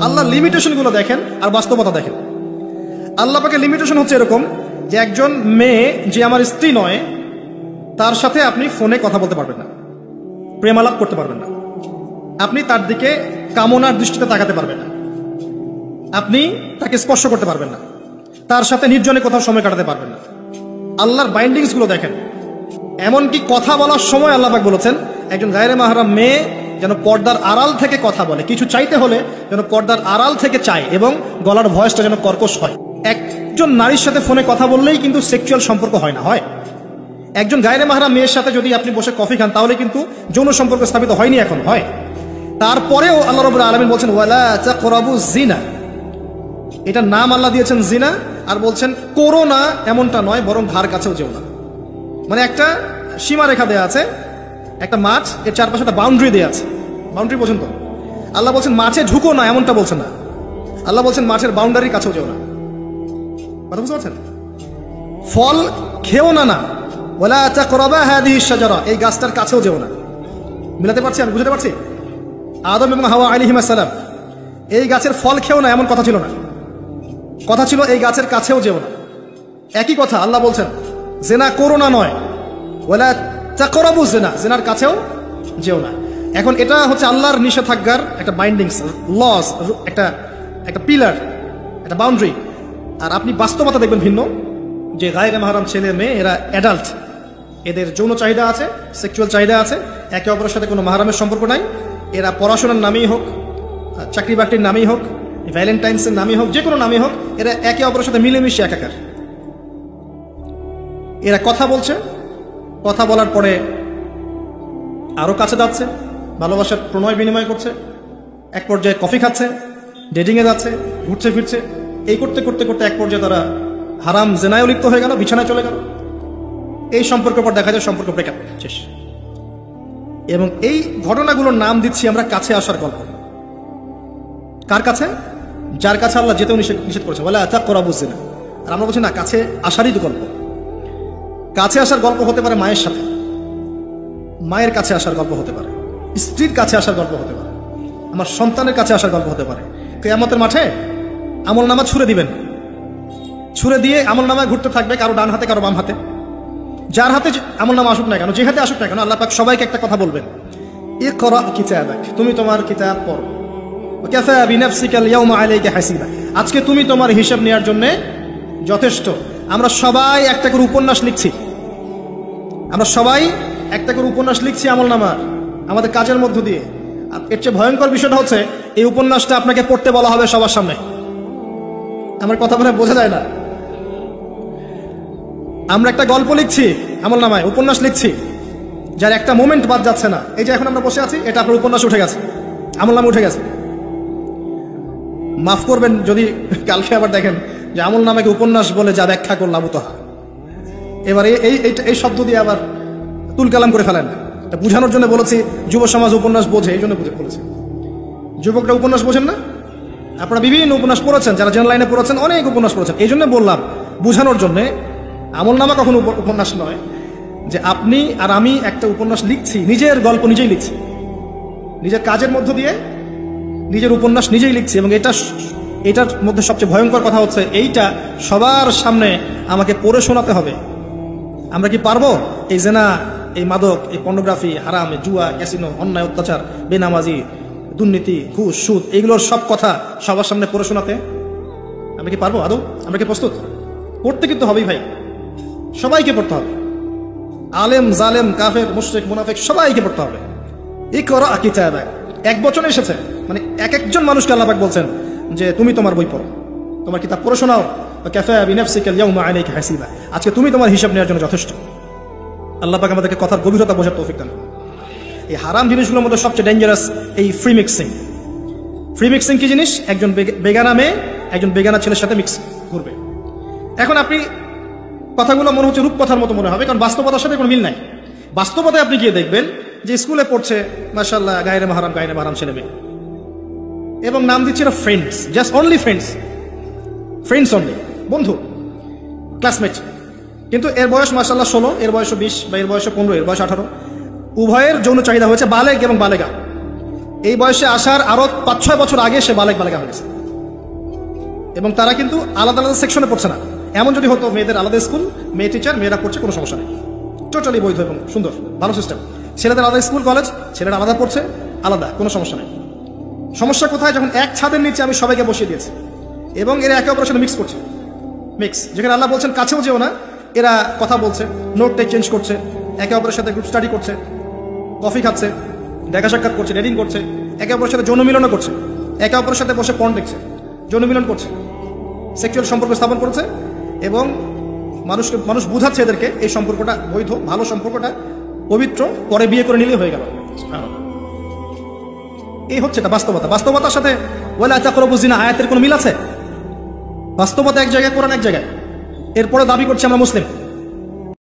আল্লাহ limitation গুলো দেখেন আর বাস্তবতা দেখেন। আল্লাহ পাকের লিমিটেশন হচ্ছে এরকম যে একজন মেয়ে যে আমার স্ত্রী নয় তার সাথে আপনি ফোনে কথা বলতে পারবেন না, প্রেমালাপ করতে পারবেন না, আপনি তার দিকে কামনার দৃষ্টিতে তাকাতে পারবেন না, আপনি তাকে স্পর্শ করতে পারবেন না, তার সাথে নির্জনে কোথাও সময় কাটাতে পারবেন না। আল্লাহর বাইন্ডিংস গুলো দেখেন। এমনকি কথা বলার সময় আল্লাহ পাক বলেছেন একজন গায়রে মাহরাম মেয়ে যেন পর্দার আড়াল থেকে কথা বলে, কিছু চাইতে হলে যেন পর্দার আড়াল থেকে চায় এবং গলার ভয়েসটা যেন কর্কশ হয়। একজন নারীর সাথে ফোনে কথা বললেই কিন্তু সেক্সুয়াল সম্পর্ক হয় না, হয়। একজন গায়রে মাহরাম মেয়ের সাথে যদি আপনি বসে কফি খান তাহলে কিন্তু যৌন সম্পর্ক স্থাপিত হয়নি, এখন হয়। তারপরেও আল্লাহ রাব্বুল আলামিন বলছেন ওয়ালা তাকরাবুজ জিনা, এটা নাম আল্লাহ দিয়েছেন জিনা, আর বলছেন করো না এমনটা নয়, বরং ধার কাছেও যেও না। মানে একটা সীমারেখা দেয়া আছে, একটা মাছ, এর চারপাশে একটা বাউন্ডারি দেয়া আছে, বাউন্ডারি পর্যন্ত। আল্লাহ বলছেন মাছে ঢুকো না এমনটা বলছেন না, আল্লাহ বলছেন মাছের বাউন্ডারির কাছেও যেও না। কথা বুঝতে পারছেন? ফল খেও না, না ওয়ালা তাকরাবা হাদিহিশ শাজারা, এই গাছটার কাছেও যেও না। মিলাতে পারছি, আমি বুঝতে পারছি? আদম এবং হাওয়া আলাইহিস সালাম এই গাছের ফল খেও না এমন কথা ছিল না, কথা ছিল এই গাছের কাছেও যেও না। একই কথা আল্লাহ বলছেন জিনা করো না নয়, ওয়ালা তাকরাবু জিনা, জিনার কাছেও যেও না। এখন এটা হচ্ছে আল্লাহর নিষেধাজ্ঞার একটা বাইন্ডিংস, লস, একটা পিলার, একটা বাউন্ডারি। আর আপনি বাস্তবতা দেখবেন ভিন্ন, যে গায়রে মাহরাম ছেলে মেয়ে এরা অ্যাডাল্ট, এদের যৌন চাহিদা আছে, সেক্সুয়াল চাহিদা আছে, একে অপরের সাথে কোনো মাহরামের সম্পর্ক নাই। এরা পড়াশোনার নামেই হোক, চাকরি বাকরির নামেই হোক, ভ্যালেন্টাইন্সের নামেই হোক, যে কোনো নামে হোক, এরা একে অপরের সাথে মিলেমিশে একাকার। এরা কথা বলছে, কথা বলার পরে আরো কাছে যাচ্ছে, ভালোবাসার প্রণয় বিনিময় করছে, এক পর্যায়ে কফি খাচ্ছে, ডেটিংয়ে যাচ্ছে, ঘুরছে ফিরছে, এই করতে করতে করতে এক পর্যায়ে তারা হারাম জেনায় লিপ্ত হয়ে গেল, বিছানায় চলে গেল। এই সম্পর্কের পর দেখা যায় সম্পর্ক ব্রেকআপ, শেষ। এবং এই ঘটনাগুলোর নাম দিচ্ছি আমরা কাছে আসার গল্প। কার কাছে? যার কাছে আল্লাহ যেতেও নিষেধ করেছে, বলে আচ্ছা করা বুঝছে না। আর আমরা বলছি না, কাছে আসারই তো গল্প। কাছে আসার গল্প হতে পারে মায়ের সাথে, মায়ের কাছে আসার গল্প হতে পারে, স্ত্রীর কাছে আসার গল্প হতে পারে, আমার সন্তানের কাছে আসার গল্প হতে পারে। কিয়ামতের মাঠে আমল নামা ছুঁড়ে দিবেন, ছুঁড়ে দিয়ে আমল নামায় ঘুরতে থাকবে, কারো ডান হাতে কারো বাম হাতে। যার হাতে আমল নামা আসুক না কেন, যে হাতে আসুক না কেন, আল্লাহ পাক সবাইকে একটা কথা বলবেন, ইকরা কিতাবাক, তুমি তোমার কিতাব পড়ো, কাফা বিনাফসিকা আল-ইয়াওমা আলাইকা হাসিবা, আজকে তুমি তোমার হিসাব নেওয়ার জন্য যথেষ্ট। আমরা সবাই একটা করে উপন্যাস লিখছি, আমরা সবাই একটা করে উপন্যাস লিখছি আমল নামার, আমাদের কাজের মধ্য দিয়ে। এর চেয়ে ভয়ঙ্কর বিষয়টা হচ্ছে এই উপন্যাসটা আপনাকে পড়তে বলা হবে সবার সামনে। আমার কথা বলে বোঝা যায় না? আমরা একটা গল্প লিখছি আমল নামায়, উপন্যাস লিখছি, যার একটা মোমেন্ট বাদ যাচ্ছে না। এই যে এখন আমরা বসে আছি, এটা আপনার উপন্যাস উঠে গেছে, আমল নামে উঠে গেছে। মাফ করবেন যদি কালকে আবার দেখেন যে আমল নামাকে উপন্যাস বলে যা ব্যাখ্যা করলাম উতহা, এবার এই শব্দ দিয়ে আবার তুলকালাম করে ফেলেন। বুঝানোর জন্য বলেছি যুব সমাজ উপন্যাস বোঝে, এই জন্য বলেছি। যুবকরা উপন্যাস বোঝেন না? আপনারা বিভিন্ন উপন্যাস পড়েছেন, যারা জেনারেল লাইনে পড়েছেন অনেক উপন্যাস পড়েছেন। এই জন্য বললাম বুঝানোর জন্যে, আমল নামা কখনো উপন্যাস নয়। যে আপনি আর আমি একটা উপন্যাস লিখছি, নিজের গল্প নিজেই লিখছি, নিজের কাজের মধ্য দিয়ে নিজের উপন্যাস নিজেই লিখছি। এবং এটার মধ্যে সবচেয়ে ভয়ঙ্কর কথা হচ্ছে এইটা সবার সামনে আমাকে পড়ে শোনাতে হবে। আমরা কি পারবো এই জেনা, এই মাদক, এই পর্নোগ্রাফি, হারাম, জুয়া, ক্যাসিনো, অন্যায়, অত্যাচার, বেনামাজি, দুর্নীতি, ঘুষ, সুদ, এইগুলোর সব কথা সবার সামনে পড়ে শোনাতে? আমরা কি পারবো আদৌ? আমরা কি প্রস্তুত? পড়তে কিন্তু হবেই ভাই, সবাইকে পড়তে হবে। আলেম, জালেম, কাফের, মুশরিক, মুনাফিক সবাইকে পড়তে হবে। ইকরা কিতাবাক, এক বচনে এসেছে, মানে এক একজন মানুষকে আল্লাহ পাক বলছেন যে তুমি তোমার বই পড়ো, তোমার কিতাব পড়ে শোনাও। কাফা বিনাফসিকা আল-ইয়াওমা আলাইকা হাসিবা, আজকে তুমি তোমার হিসাব নেওয়ার জন্য যথেষ্ট। আল্লাহ পাক আমাদেরকে কথার গভীরতা বোঝার তৌফিক দান। এই হারাম জিনিসগুলোর মধ্যে সবচেয়ে ডেঞ্জারাস এই ফ্রি মিক্সিং। ফ্রি মিক্সিং কি জিনিস? একজন বেগানা মেয়ে একজন বেগানা ছেলের সাথে মিক্স করবে। এখন আপনি কথাগুলো মনে হচ্ছে রূপকথার মতো মনে হবে, কারণ বাস্তবতার সাথে কোনো মিল নাই। বাস্তবতায় আপনি গিয়ে দেখবেন যে স্কুলে পড়ছে মাশাআল্লাহ গায়রে মাহরাম ছেলে মেয়ে, এবং নাম দিচ্ছে না friends, just only friends, friends only, বন্ধু, ক্লাসমেট। কিন্তু এর বয়স মাশাআল্লাহ 16, এর বয়স 20, বা এর বয়স 15, এর বয়স 18। উভয়ের যৌন চাহিদা হয়েছে বালেগ এবং বালেগা। এই বয়সে আসার আরো 5-6 বছর আগে সে বালেগা হয়ে গেছে। এবং তারা কিন্তু আলাদা আলাদা সেকশনে পড়ছে না। এমন যদি হতো মেয়েদের আলাদা স্কুল, মেয়ে টিচার, মেয়েরা পড়ছে, কোনো সমস্যা নেই, টোটালি বৈধ এবং সুন্দর, ভালো সিস্টেম। ছেলেদের আলাদা স্কুল কলেজ, ছেলেরা আলাদা পড়ছে, আলাদা, কোনো সমস্যা নেই। সমস্যা কোথায়? যখন এক ছাদের নিচে আমি সবাইকে বসিয়ে দিয়েছি এবং এরা একে অপরের সাথে মিক্স করছে। যেখানে আল্লাহ বলছেন কাছেও যেও না, এরা কথা বলছে, নোট টেক চেঞ্জ করছে, একে অপরের সাথে গ্রুপ স্টাডি করছে, কফি খাচ্ছে, দেখা সাক্ষাৎ করছে, রেডিং করছে, একে অপরের সাথে যৌন মিলনও করছে, একে অপরের সাথে বসে পর্ন দেখছে, যৌন মিলন করছে, সেক্সুয়াল সম্পর্ক স্থাপন করছে এবং মানুষ বুঝাচ্ছে এদেরকে এই সম্পর্কটা বৈধ, ভালো সম্পর্কটা পবিত্র, পরে বিয়ে করে নিলেই হয়ে গেল। এই হচ্ছে এটা বাস্তবতা। বাস্তবতার সাথে ওয়ালা তাকরাবু জিনা আয়াতের কোনো মিল আছে? বাস্তবতা এক জায়গায়, কোরআন এক জায়গায়, এরপরে দাবি করছে আমরা মুসলিম।